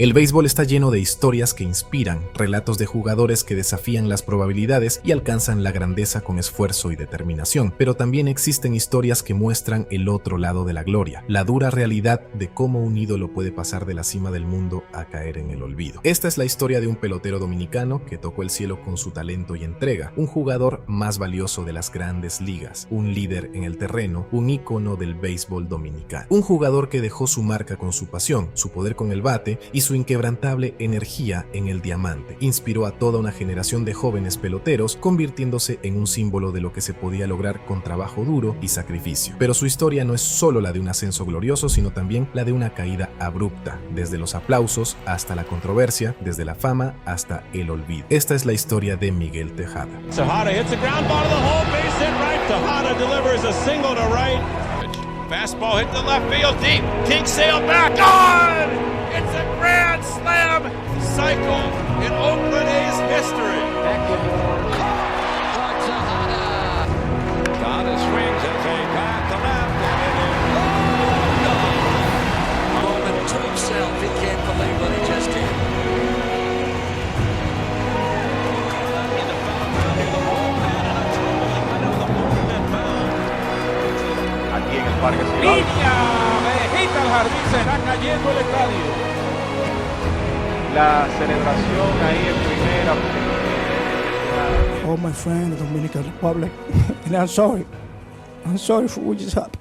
El béisbol está lleno de historias que inspiran, relatos de jugadores que desafían las probabilidades y alcanzan la grandeza con esfuerzo y determinación, pero también existen historias que muestran el otro lado de la gloria, la dura realidad de cómo un ídolo puede pasar de la cima del mundo a caer en el olvido. Esta es la historia de un pelotero dominicano que tocó el cielo con su talento y entrega, un jugador más valioso de las grandes ligas, un líder en el terreno, un ícono del béisbol dominicano, un jugador que dejó su marca con su pasión, su poder con el bate y su inquebrantable energía en el diamante. Inspiró a toda una generación de jóvenes peloteros, convirtiéndose en un símbolo de lo que se podía lograr con trabajo duro y sacrificio. Pero su historia no es solo la de un ascenso glorioso, sino también la de una caída abrupta, desde los aplausos hasta la controversia, desde la fama hasta el olvido. Esta es la historia de Miguel Tejada. Tejada hits a ground ball to the hole, base hit right. Tejada delivers a single to right. Fastball hit to left field deep. King sail back on. It's a grand slam cycle in Oakland A's history. Tejada swings and a back to left. Moment to himself, he can't believe what he just did. Aquí en el Parque Ciudad. Línea, medejita al jardín, se está cayendo el estadio. La celebración ahí en primera. All my friends, the Dominican Republic, and I'm sorry for what just happened.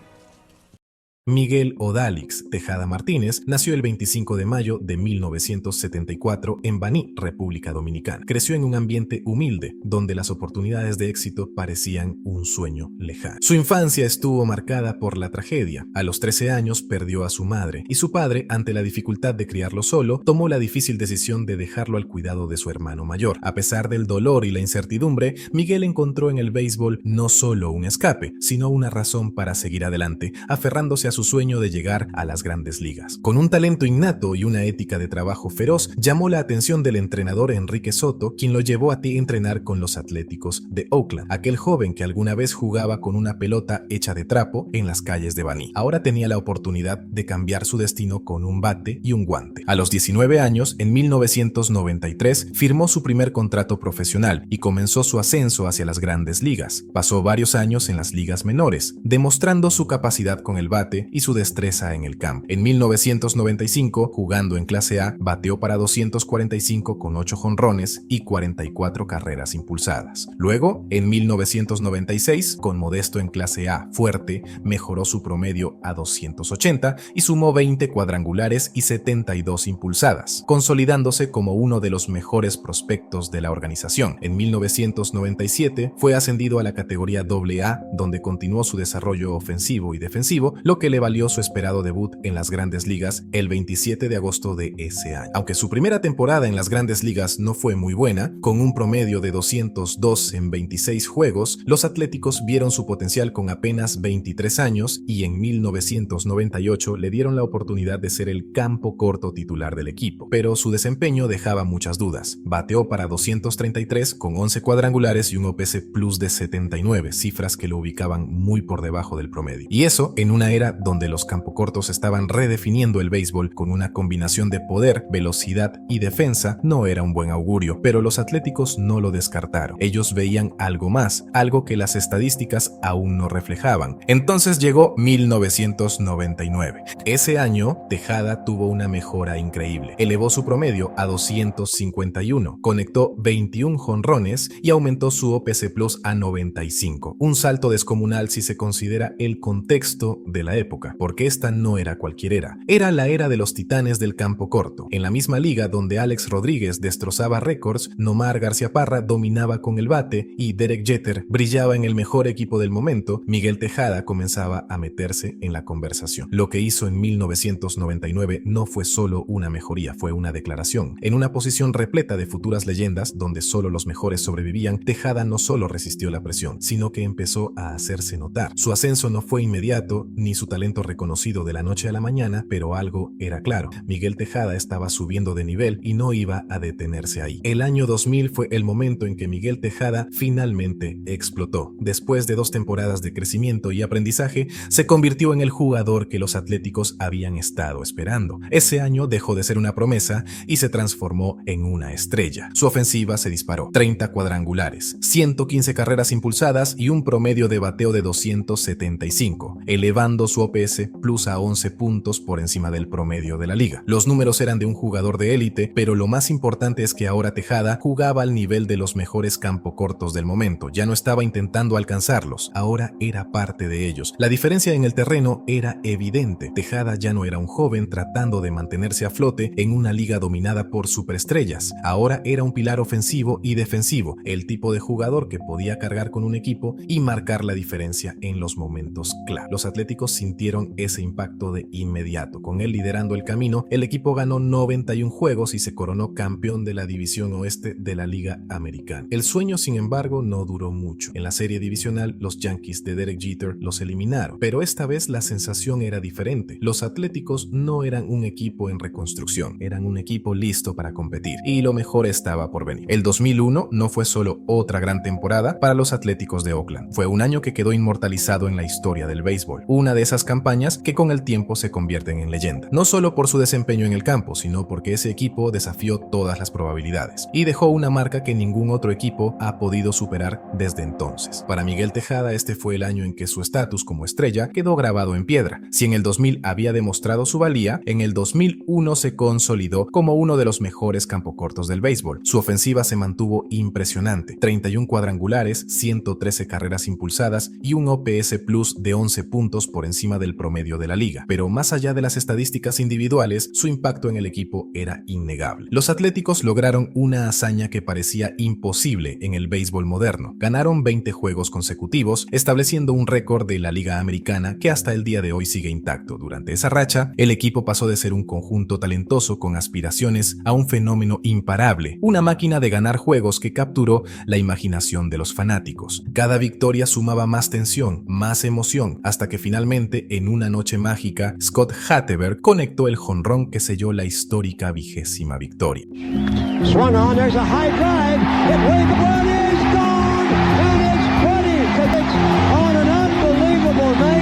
Miguel Odálix Tejada Martínez nació el 25 de mayo de 1974 en Baní, República Dominicana. Creció en un ambiente humilde, donde las oportunidades de éxito parecían un sueño lejano. Su infancia estuvo marcada por la tragedia. A los 13 años perdió a su madre, y su padre, ante la dificultad de criarlo solo, tomó la difícil decisión de dejarlo al cuidado de su hermano mayor. A pesar del dolor y la incertidumbre, Miguel encontró en el béisbol no solo un escape, sino una razón para seguir adelante, aferrándose a su sueño de llegar a las grandes ligas. Con un talento innato y una ética de trabajo feroz, llamó la atención del entrenador Enrique Soto, quien lo llevó a entrenar con los Atléticos de Oakland, aquel joven que alguna vez jugaba con una pelota hecha de trapo en las calles de Baní. Ahora tenía la oportunidad de cambiar su destino con un bate y un guante. A los 19 años, en 1993, firmó su primer contrato profesional y comenzó su ascenso hacia las grandes ligas. Pasó varios años en las ligas menores, demostrando su capacidad con el bate y su destreza en el campo. En 1995, jugando en Clase A, bateó para 245 con 8 jonrones y 44 carreras impulsadas. Luego, en 1996, con Modesto en Clase A fuerte, mejoró su promedio a 280 y sumó 20 cuadrangulares y 72 impulsadas, consolidándose como uno de los mejores prospectos de la organización. En 1997, fue ascendido a la categoría AA, donde continuó su desarrollo ofensivo y defensivo, lo que le valió su esperado debut en las grandes ligas el 27 de agosto de ese año. Aunque su primera temporada en las grandes ligas no fue muy buena, con un promedio de 202 en 26 juegos, los Atléticos vieron su potencial con apenas 23 años y en 1998 le dieron la oportunidad de ser el campo corto titular del equipo. Pero su desempeño dejaba muchas dudas. Bateó para 233 con 11 cuadrangulares y un OPS plus de 79, cifras que lo ubicaban muy por debajo del promedio. Y eso en una era donde los campocortos estaban redefiniendo el béisbol con una combinación de poder, velocidad y defensa, no era un buen augurio, pero los Atléticos no lo descartaron. Ellos veían algo más, algo que las estadísticas aún no reflejaban. Entonces llegó 1999. Ese año, Tejada tuvo una mejora increíble. Elevó su promedio a 251, conectó 21 jonrones y aumentó su OPS Plus a 95. Un salto descomunal si se considera el contexto de la época, porque esta no era cualquier era la era de los titanes del campo corto. En la misma liga donde Alex Rodríguez destrozaba récords, Nomar Garciaparra dominaba con el bate y Derek Jeter brillaba en el mejor equipo del momento, Miguel Tejada comenzaba a meterse en la conversación. Lo que hizo en 1999 no fue solo una mejoría, fue una declaración. En una posición repleta de futuras leyendas donde solo los mejores sobrevivían, Tejada no solo resistió la presión, sino que empezó a hacerse notar. Su ascenso no fue inmediato, ni su talento talento reconocido de la noche a la mañana, pero algo era claro: Miguel Tejada estaba subiendo de nivel y no iba a detenerse ahí. El año 2000 fue el momento en que Miguel Tejada finalmente explotó. Después de 2 temporadas de crecimiento y aprendizaje, se convirtió en el jugador que los Atléticos habían estado esperando. Ese año dejó de ser una promesa y se transformó en una estrella. Su ofensiva se disparó: 30 cuadrangulares, 115 carreras impulsadas y un promedio de bateo de 275, elevando su OPS plus a 11 puntos por encima del promedio de la liga. Los números eran de un jugador de élite, pero lo más importante es que ahora Tejada jugaba al nivel de los mejores campocortos del momento. Ya no estaba intentando alcanzarlos, ahora era parte de ellos. La diferencia en el terreno era evidente. Tejada ya no era un joven tratando de mantenerse a flote en una liga dominada por superestrellas. Ahora era un pilar ofensivo y defensivo, el tipo de jugador que podía cargar con un equipo y marcar la diferencia en los momentos clave. Los Atléticos sintieron ese impacto de inmediato. Con él liderando el camino, el equipo ganó 91 juegos y se coronó campeón de la División Oeste de la Liga Americana. El sueño, sin embargo, no duró mucho. En la serie divisional, los Yankees de Derek Jeter los eliminaron, pero esta vez la sensación era diferente. Los Atléticos no eran un equipo en reconstrucción, eran un equipo listo para competir, y lo mejor estaba por venir. El 2001 no fue solo otra gran temporada para los Atléticos de Oakland. Fue un año que quedó inmortalizado en la historia del béisbol, una de esas campañas que con el tiempo se convierten en leyenda, no solo por su desempeño en el campo, sino porque ese equipo desafió todas las probabilidades y dejó una marca que ningún otro equipo ha podido superar desde entonces. Para Miguel Tejada, este fue el año en que su estatus como estrella quedó grabado en piedra. Si en el 2000 había demostrado su valía, en el 2001 se consolidó como uno de los mejores campocortos del béisbol. Su ofensiva se mantuvo impresionante: 31 cuadrangulares, 113 carreras impulsadas y un OPS plus de 11 puntos por encima del promedio de la liga. Pero más allá de las estadísticas individuales, su impacto en el equipo era innegable. Los Atléticos lograron una hazaña que parecía imposible en el béisbol moderno. Ganaron 20 juegos consecutivos, estableciendo un récord de la Liga Americana que hasta el día de hoy sigue intacto. Durante esa racha, el equipo pasó de ser un conjunto talentoso con aspiraciones a un fenómeno imparable, una máquina de ganar juegos que capturó la imaginación de los fanáticos. Cada victoria sumaba más tensión, más emoción, hasta que finalmente, en una noche mágica, Scott Hatteberg conectó el jonrón que selló la histórica 20ª victoria. Swung on, there's a high drive, it way the run is gone, and it's 20, it's on an unbelievable night.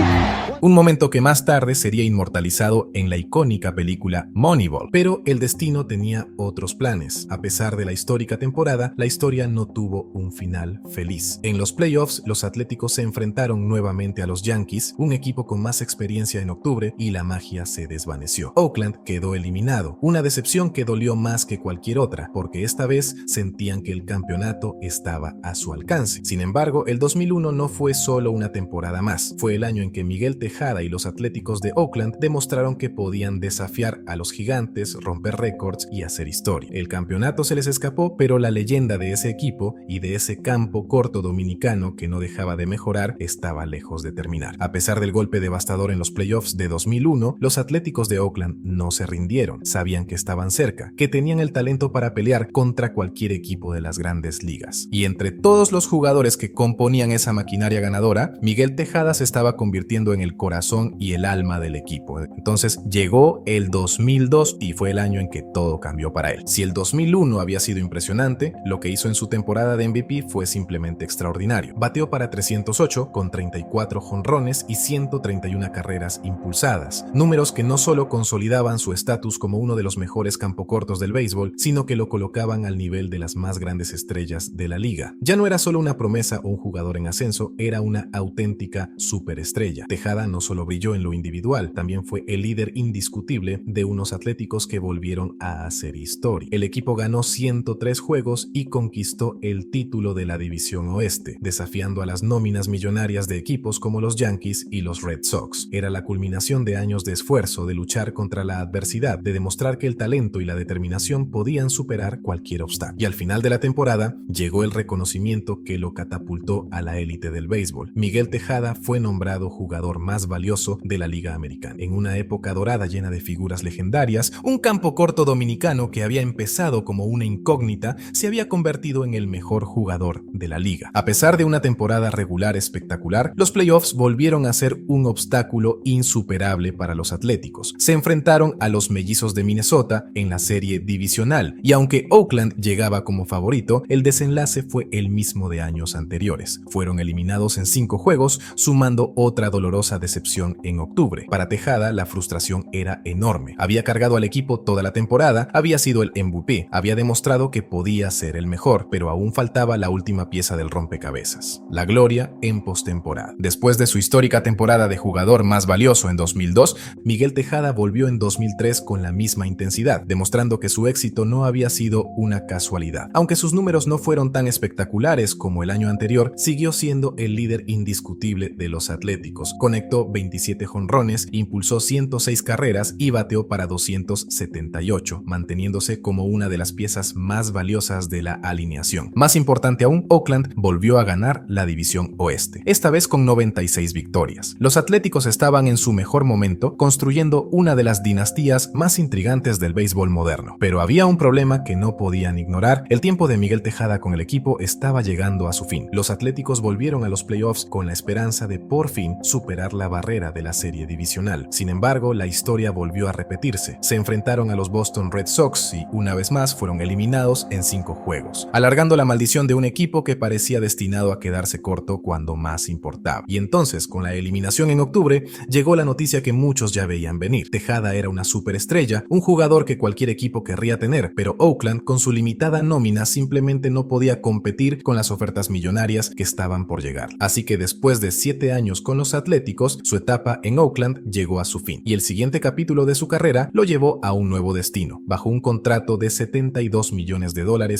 Un momento que más tarde sería inmortalizado en la icónica película Moneyball. Pero el destino tenía otros planes. A pesar de la histórica temporada, la historia no tuvo un final feliz. En los playoffs, los Atléticos se enfrentaron nuevamente a los Yankees, un equipo con más experiencia en octubre, y la magia se desvaneció. Oakland quedó eliminado, una decepción que dolió más que cualquier otra, porque esta vez sentían que el campeonato estaba a su alcance. Sin embargo, el 2001 no fue solo una temporada más. Fue el año en que Miguel Tejada y los Atléticos de Oakland demostraron que podían desafiar a los gigantes, romper récords y hacer historia. El campeonato se les escapó, pero la leyenda de ese equipo y de ese campo corto dominicano que no dejaba de mejorar estaba lejos de terminar. A pesar del golpe devastador en los playoffs de 2001, los Atléticos de Oakland no se rindieron. Sabían que estaban cerca, que tenían el talento para pelear contra cualquier equipo de las grandes ligas. Y entre todos los jugadores que componían esa maquinaria ganadora, Miguel Tejada se estaba convirtiendo en el corazón y el alma del equipo. Entonces llegó el 2002 y fue el año en que todo cambió para él. Si el 2001 había sido impresionante, lo que hizo en su temporada de MVP fue simplemente extraordinario. Bateó para 308 con 34 jonrones y 131 carreras impulsadas, números que no solo consolidaban su estatus como uno de los mejores campocortos del béisbol, sino que lo colocaban al nivel de las más grandes estrellas de la liga. Ya no era solo una promesa o un jugador en ascenso, era una auténtica superestrella. Tejada no solo brilló en lo individual, también fue el líder indiscutible de unos Atléticos que volvieron a hacer historia. El equipo ganó 103 juegos y conquistó el título de la División Oeste, desafiando a las nóminas millonarias de equipos como los Yankees y los Red Sox. Era la culminación de años de esfuerzo, de luchar contra la adversidad, de demostrar que el talento y la determinación podían superar cualquier obstáculo. Y al final de la temporada llegó el reconocimiento que lo catapultó a la élite del béisbol. Miguel Tejada fue nombrado jugador más más valioso de la Liga Americana. En una época dorada llena de figuras legendarias, un campo corto dominicano que había empezado como una incógnita se había convertido en el mejor jugador de la liga. A pesar de una temporada regular espectacular, los playoffs volvieron a ser un obstáculo insuperable para los Atléticos. Se enfrentaron a los Mellizos de Minnesota en la serie divisional, y aunque Oakland llegaba como favorito, el desenlace fue el mismo de años anteriores. Fueron eliminados en 5 juegos, sumando otra dolorosa decepción en octubre. Para Tejada, la frustración era enorme. Había cargado al equipo toda la temporada, había sido el MVP, había demostrado que podía ser el mejor, pero aún faltaba la última pieza del rompecabezas: la gloria en postemporada. Después de su histórica temporada de jugador más valioso en 2002, Miguel Tejada volvió en 2003 con la misma intensidad, demostrando que su éxito no había sido una casualidad. Aunque sus números no fueron tan espectaculares como el año anterior, siguió siendo el líder indiscutible de los Atléticos. Conectó 27 jonrones, impulsó 106 carreras y bateó para 278, manteniéndose como una de las piezas más valiosas de la alineación. Más importante aún, Oakland volvió a ganar la división oeste, esta vez con 96 victorias. Los Atléticos estaban en su mejor momento, construyendo una de las dinastías más intrigantes del béisbol moderno. Pero había un problema que no podían ignorar: el tiempo de Miguel Tejada con el equipo estaba llegando a su fin. Los Atléticos volvieron a los playoffs con la esperanza de por fin superar la barrera de la serie divisional. Sin embargo, la historia volvió a repetirse. Se enfrentaron a los Boston Red Sox y, una vez más, fueron eliminados en 5 juegos, alargando la maldición de un equipo que parecía destinado a quedarse corto cuando más importaba. Y entonces, con la eliminación en octubre, llegó la noticia que muchos ya veían venir. Tejada era una superestrella, un jugador que cualquier equipo querría tener, pero Oakland, con su limitada nómina, simplemente no podía competir con las ofertas millonarias que estaban por llegar. Así que después de 7 años con los Atléticos, su etapa en Oakland llegó a su fin, y el siguiente capítulo de su carrera lo llevó a un nuevo destino, bajo un contrato de $72 millones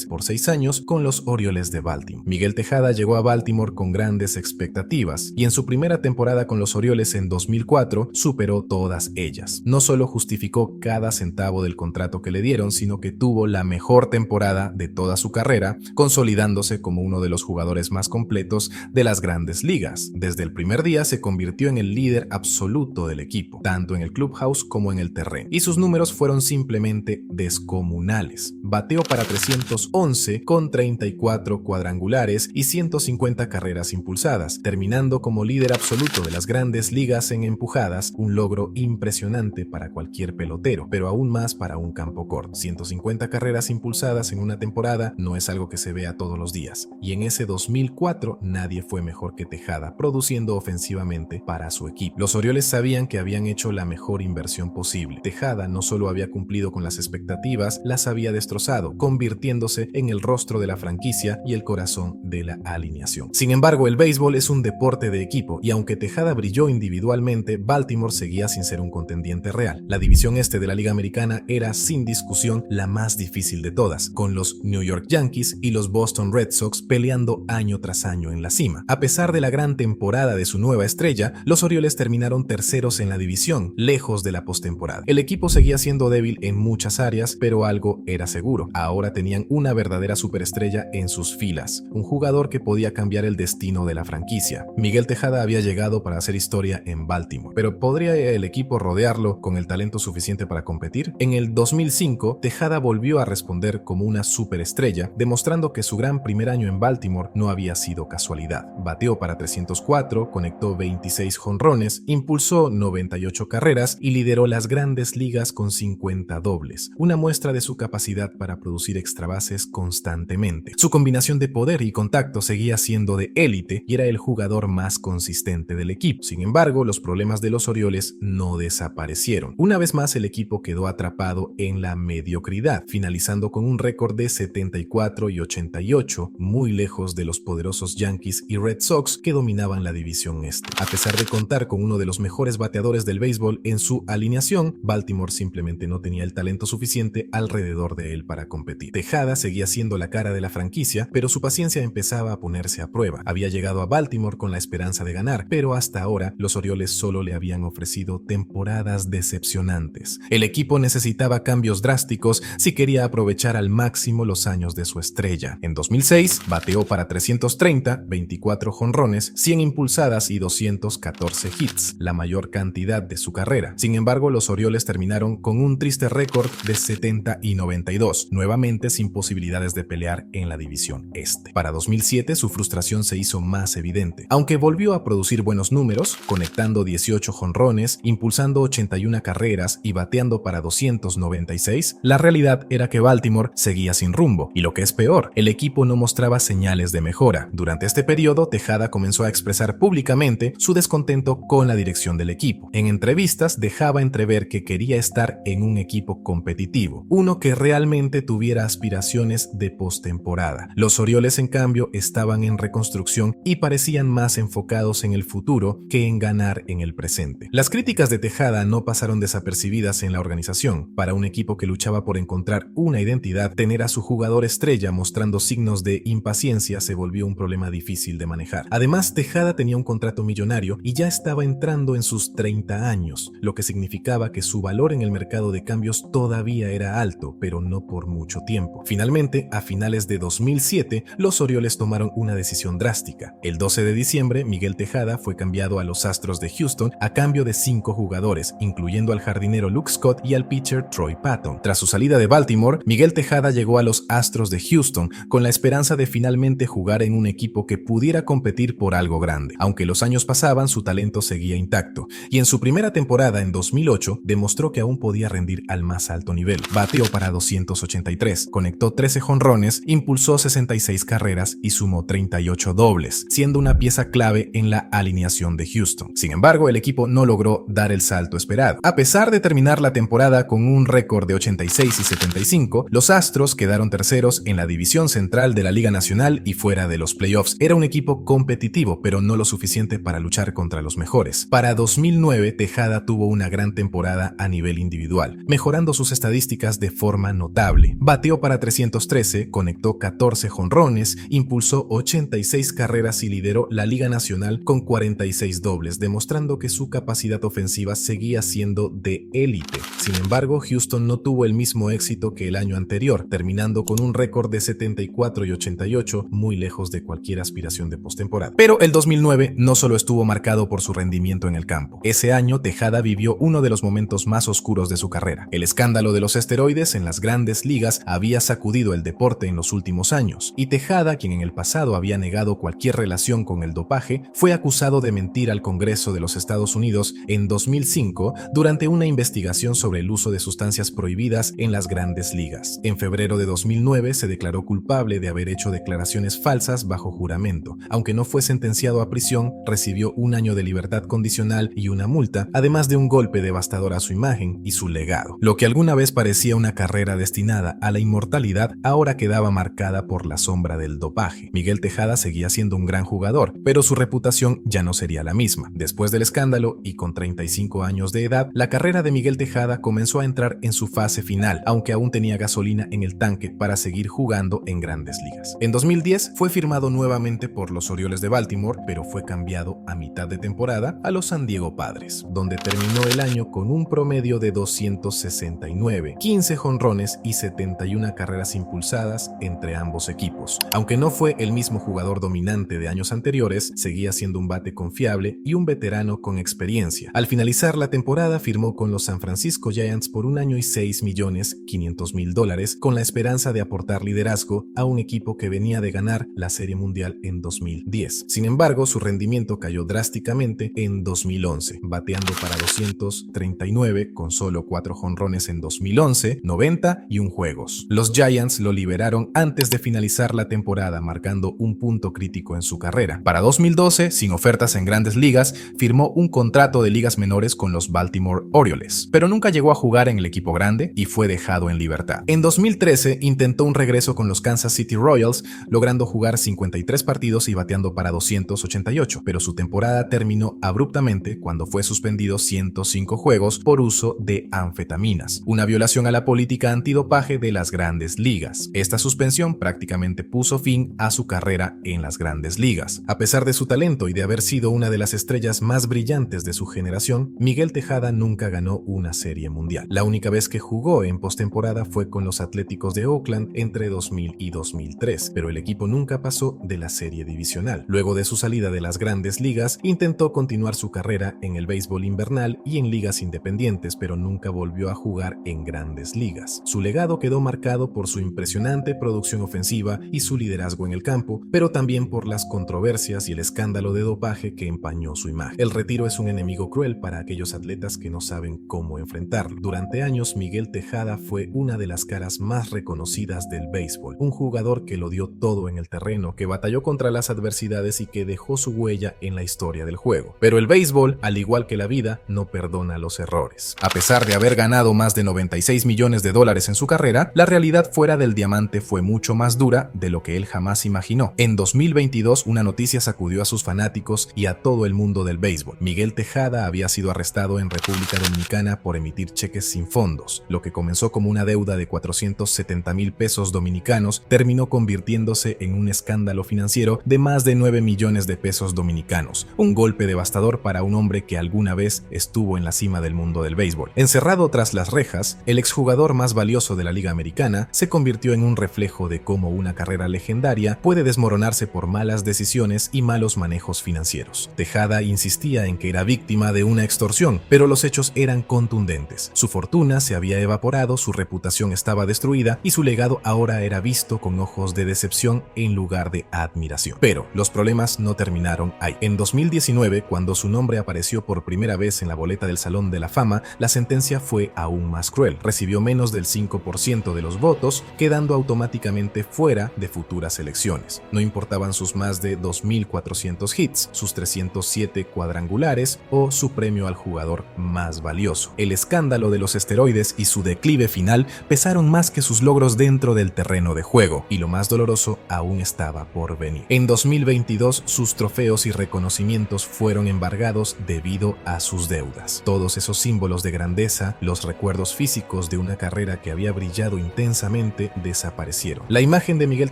por 6 años con los Orioles de Baltimore. Miguel Tejada llegó a Baltimore con grandes expectativas, y en su primera temporada con los Orioles en 2004 superó todas ellas. No solo justificó cada centavo del contrato que le dieron, sino que tuvo la mejor temporada de toda su carrera, consolidándose como uno de los jugadores más completos de las grandes ligas. Desde el primer día se convirtió en el líder absoluto del equipo, tanto en el clubhouse como en el terreno, y sus números fueron simplemente descomunales. Bateó para 311 con 34 cuadrangulares y 150 carreras impulsadas, terminando como líder absoluto de las grandes ligas en empujadas, un logro impresionante para cualquier pelotero, pero aún más para un campo corto. 150 carreras impulsadas en una temporada no es algo que se vea todos los días, y en ese 2004 nadie fue mejor que Tejada, produciendo ofensivamente para su equipo. Los Orioles sabían que habían hecho la mejor inversión posible. Tejada no solo había cumplido con las expectativas, las había destrozado, convirtiéndose en el rostro de la franquicia y el corazón de la alineación. Sin embargo, el béisbol es un deporte de equipo, y aunque Tejada brilló individualmente, Baltimore seguía sin ser un contendiente real. La división este de la Liga Americana era, sin discusión, la más difícil de todas, con los New York Yankees y los Boston Red Sox peleando año tras año en la cima. A pesar de la gran temporada de su nueva estrella, los Orioles terminaron terceros en la división, lejos de la postemporada. El equipo seguía siendo débil en muchas áreas, pero algo era seguro: ahora tenían una verdadera superestrella en sus filas, un jugador que podía cambiar el destino de la franquicia. Miguel Tejada había llegado para hacer historia en Baltimore, pero ¿podría el equipo rodearlo con el talento suficiente para competir? En el 2005, Tejada volvió a responder como una superestrella, demostrando que su gran primer año en Baltimore no había sido casualidad. Bateó para 304, conectó 26 jonrones, impulsó 98 carreras y lideró las grandes ligas con 50 dobles, una muestra de su capacidad para producir extra bases constantemente. Su combinación de poder y contacto seguía siendo de élite y era el jugador más consistente del equipo. Sin embargo, los problemas de los Orioles no desaparecieron. Una vez más, el equipo quedó atrapado en la mediocridad, finalizando con un récord de 74 y 88, muy lejos de los poderosos Yankees y Red Sox que dominaban la división este. A pesar de contar con uno de los mejores bateadores del béisbol en su alineación, Baltimore simplemente no tenía el talento suficiente alrededor de él para competir. Tejada seguía siendo la cara de la franquicia, pero su paciencia empezaba a ponerse a prueba. Había llegado a Baltimore con la esperanza de ganar, pero hasta ahora los Orioles solo le habían ofrecido temporadas decepcionantes. El equipo necesitaba cambios drásticos si quería aprovechar al máximo los años de su estrella. En 2006 bateó para 330, 24 jonrones, 100 impulsadas y 214 14 hits, la mayor cantidad de su carrera. Sin embargo, los Orioles terminaron con un triste récord de 70-92, nuevamente sin posibilidades de pelear en la división este. Para 2007, su frustración se hizo más evidente. Aunque volvió a producir buenos números, conectando 18 jonrones, impulsando 81 carreras y bateando para 296, la realidad era que Baltimore seguía sin rumbo, y lo que es peor, el equipo no mostraba señales de mejora. Durante este periodo, Tejada comenzó a expresar públicamente su descontento con la dirección del equipo. En entrevistas dejaba entrever que quería estar en un equipo competitivo, uno que realmente tuviera aspiraciones de postemporada. Los Orioles, en cambio, estaban en reconstrucción y parecían más enfocados en el futuro que en ganar en el presente. Las críticas de Tejada no pasaron desapercibidas en la organización. Para un equipo que luchaba por encontrar una identidad, tener a su jugador estrella mostrando signos de impaciencia se volvió un problema difícil de manejar. Además, Tejada tenía un contrato millonario y ya estaba entrando en sus 30 años, lo que significaba que su valor en el mercado de cambios todavía era alto, pero no por mucho tiempo. Finalmente, a finales de 2007, los Orioles tomaron una decisión drástica. El 12 de diciembre, Miguel Tejada fue cambiado a los Astros de Houston a cambio de 5 jugadores, incluyendo al jardinero Luke Scott y al pitcher Troy Patton. Tras su salida de Baltimore, Miguel Tejada llegó a los Astros de Houston con la esperanza de finalmente jugar en un equipo que pudiera competir por algo grande. Aunque los años pasaban, su talento seguía intacto, y en su primera temporada en 2008 demostró que aún podía rendir al más alto nivel. Bateó para 283, conectó 13 jonrones, impulsó 66 carreras y sumó 38 dobles, siendo una pieza clave en la alineación de Houston. Sin embargo, el equipo no logró dar el salto esperado. A pesar de terminar la temporada con un récord de 86 y 75, los Astros quedaron terceros en la división central de la Liga Nacional y fuera de los playoffs. Era un equipo competitivo, pero no lo suficiente para luchar contra los mejores. Para 2009, Tejada tuvo una gran temporada a nivel individual, mejorando sus estadísticas de forma notable. Bateó para 313, conectó 14 jonrones, impulsó 86 carreras y lideró la Liga Nacional con 46 dobles, demostrando que su capacidad ofensiva seguía siendo de élite. Sin embargo, Houston no tuvo el mismo éxito que el año anterior, terminando con un récord de 74 y 88, muy lejos de cualquier aspiración de postemporada. Pero el 2009 no solo estuvo marcado por su rendimiento en el campo. Ese año, Tejada vivió uno de los momentos más oscuros de su carrera. El escándalo de los esteroides en las grandes ligas había sacudido el deporte en los últimos años, y Tejada, quien en el pasado había negado cualquier relación con el dopaje, fue acusado de mentir al Congreso de los Estados Unidos en 2005 durante una investigación sobre el uso de sustancias prohibidas en las grandes ligas. En febrero de 2009 se declaró culpable de haber hecho declaraciones falsas bajo juramento. Aunque no fue sentenciado a prisión, recibió un año de libertad condicional y una multa, además de un golpe devastador a su imagen y su legado. Lo que alguna vez parecía una carrera destinada a la inmortalidad, ahora quedaba marcada por la sombra del dopaje. Miguel Tejada seguía siendo un gran jugador, pero su reputación ya no sería la misma. Después del escándalo y con 35 años de edad, la carrera de Miguel Tejada comenzó a entrar en su fase final, aunque aún tenía gasolina en el tanque para seguir jugando en grandes ligas. En 2010 fue firmado nuevamente por los Orioles de Baltimore, pero fue cambiado a mitad de temporada a los San Diego Padres, donde terminó el año con un promedio de 269, 15 jonrones y 71 carreras impulsadas entre ambos equipos. Aunque no fue el mismo jugador dominante de años anteriores, seguía siendo un bate confiable y un veterano con experiencia. Al finalizar la temporada, firmó con los San Francisco Giants por un año y $6.500.000 con la esperanza de aportar liderazgo a un equipo que venía de ganar la Serie Mundial en 2010. Sin embargo, su rendimiento cayó drásticamente en 2011, bateando para 239 con solo 4 jonrones en 2011, 91 juegos. Los Giants lo liberaron antes de finalizar la temporada, marcando un punto crítico en su carrera. Para 2012, sin ofertas en grandes ligas, firmó un contrato de ligas menores con los Baltimore Orioles, pero nunca llegó a jugar en el equipo grande y fue dejado en libertad. En 2013 intentó un regreso con los Kansas City Royals, logrando jugar 53 partidos y bateando para 288, pero su temporada terminó abruptamente cuando fue suspendido 105 juegos por uso de anfetaminas, una violación a la política antidopaje de las grandes ligas. Esta suspensión prácticamente puso fin a su carrera en las grandes ligas. A pesar de su talento y de haber sido una de las estrellas más brillantes de su generación, Miguel Tejada nunca ganó una serie mundial. La única vez que jugó en postemporada fue con los Atléticos de Oakland entre 2000 y 2003, pero el equipo nunca pasó de la serie divisional. Luego de su salida de las grandes ligas, intentó Intentó continuar su carrera en el béisbol invernal y en ligas independientes, pero nunca volvió a jugar en grandes ligas. Su legado quedó marcado por su impresionante producción ofensiva y su liderazgo en el campo, pero también por las controversias y el escándalo de dopaje que empañó su imagen. El retiro es un enemigo cruel para aquellos atletas que no saben cómo enfrentarlo. Durante años, Miguel Tejada fue una de las caras más reconocidas del béisbol, un jugador que lo dio todo en el terreno, que batalló contra las adversidades y que dejó su huella en la historia del juego. Pero el béisbol, al igual que la vida, no perdona los errores. A pesar de haber ganado más de $96 millones en su carrera, la realidad fuera del diamante fue mucho más dura de lo que él jamás imaginó. En 2022, una noticia sacudió a sus fanáticos y a todo el mundo del béisbol. Miguel Tejada había sido arrestado en República Dominicana por emitir cheques sin fondos. Lo que comenzó como una deuda de 470,000 pesos dominicanos terminó convirtiéndose en un escándalo financiero de más de 9 millones de pesos dominicanos. Un golpe devastador para un hombre que alguna vez estuvo en la cima del mundo del béisbol. Encerrado tras las rejas, el exjugador más valioso de la Liga Americana se convirtió en un reflejo de cómo una carrera legendaria puede desmoronarse por malas decisiones y malos manejos financieros. Tejada insistía en que era víctima de una extorsión, pero los hechos eran contundentes. Su fortuna se había evaporado, su reputación estaba destruida y su legado ahora era visto con ojos de decepción en lugar de admiración. Pero los problemas no terminaron ahí. En 2019, cuando su nombre apareció por primera vez en la boleta del Salón de la Fama, la sentencia fue aún más cruel. Recibió menos del 5% de los votos, quedando automáticamente fuera de futuras elecciones. No importaban sus más de 2.400 hits, sus 307 cuadrangulares o su premio al jugador más valioso. El escándalo de los esteroides y su declive final pesaron más que sus logros dentro del terreno de juego, y lo más doloroso aún estaba por venir. En 2022, sus trofeos y reconocimientos fueron embargados debido a sus deudas. Todos esos símbolos de grandeza, los recuerdos físicos de una carrera que había brillado intensamente, desaparecieron. La imagen de Miguel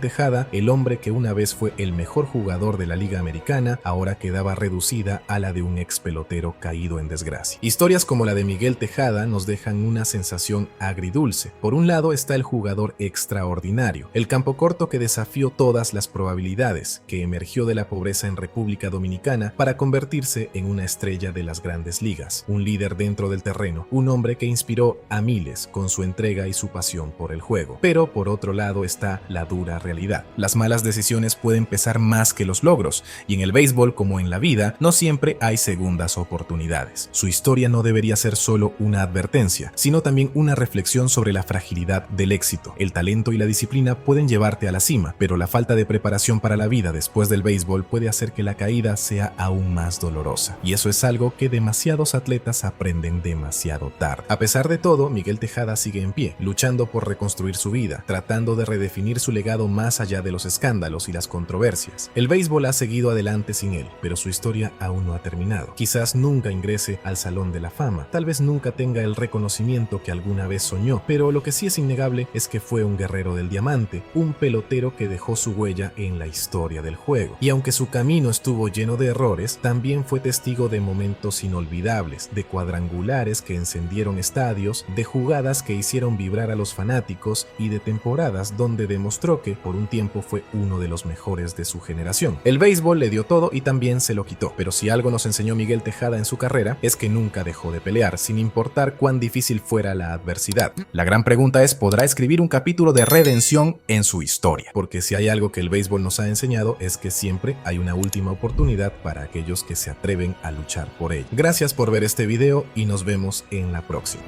Tejada, el hombre que una vez fue el mejor jugador de la Liga Americana, ahora quedaba reducida a la de un ex pelotero caído en desgracia. Historias como la de Miguel Tejada nos dejan una sensación agridulce. Por un lado está el jugador extraordinario, el campo corto que desafió todas las probabilidades, que emergió de la pobreza en República Dominicana para convertirse en una estrella de las grandes ligas, un líder dentro del terreno, un hombre que inspiró a miles con su entrega y su pasión por el juego. Pero por otro lado está la dura realidad. Las malas decisiones pueden pesar más que los logros, y en el béisbol, como en la vida, no siempre hay segundas oportunidades. Su historia no debería ser solo una advertencia, sino también una reflexión sobre la fragilidad del éxito. El talento y la disciplina pueden llevarte a la cima, pero la falta de preparación para la vida después del béisbol puede hacer que la caída sea aún más dolorosa. Y eso es algo que demasiados atletas aprenden demasiado tarde. A pesar de todo, Miguel Tejada sigue en pie, luchando por reconstruir su vida, tratando de redefinir su legado más allá de los escándalos y las controversias. El béisbol ha seguido adelante sin él, pero su historia aún no ha terminado. Quizás nunca ingrese al Salón de la Fama, tal vez nunca tenga el reconocimiento que alguna vez soñó, pero lo que sí es innegable es que fue un guerrero del diamante, un pelotero que dejó su huella en la historia del juego. Y aunque su camino estuvo lleno de errores, también fue testigo de momentos inolvidables, de cuadrangulares que encendieron estadios, de jugadas que hicieron vibrar a los fanáticos y de temporadas donde demostró que por un tiempo fue uno de los mejores de su generación. El béisbol le dio todo y también se lo quitó, pero si algo nos enseñó Miguel Tejada en su carrera es que nunca dejó de pelear, sin importar cuán difícil fuera la adversidad. La gran pregunta es, ¿podrá escribir un capítulo de redención en su historia? Porque si hay algo que el béisbol nos ha enseñado es que siempre hay una última oportunidad para aquellos que se atreven a luchar por ella. Gracias por ver este video y nos vemos en la próxima.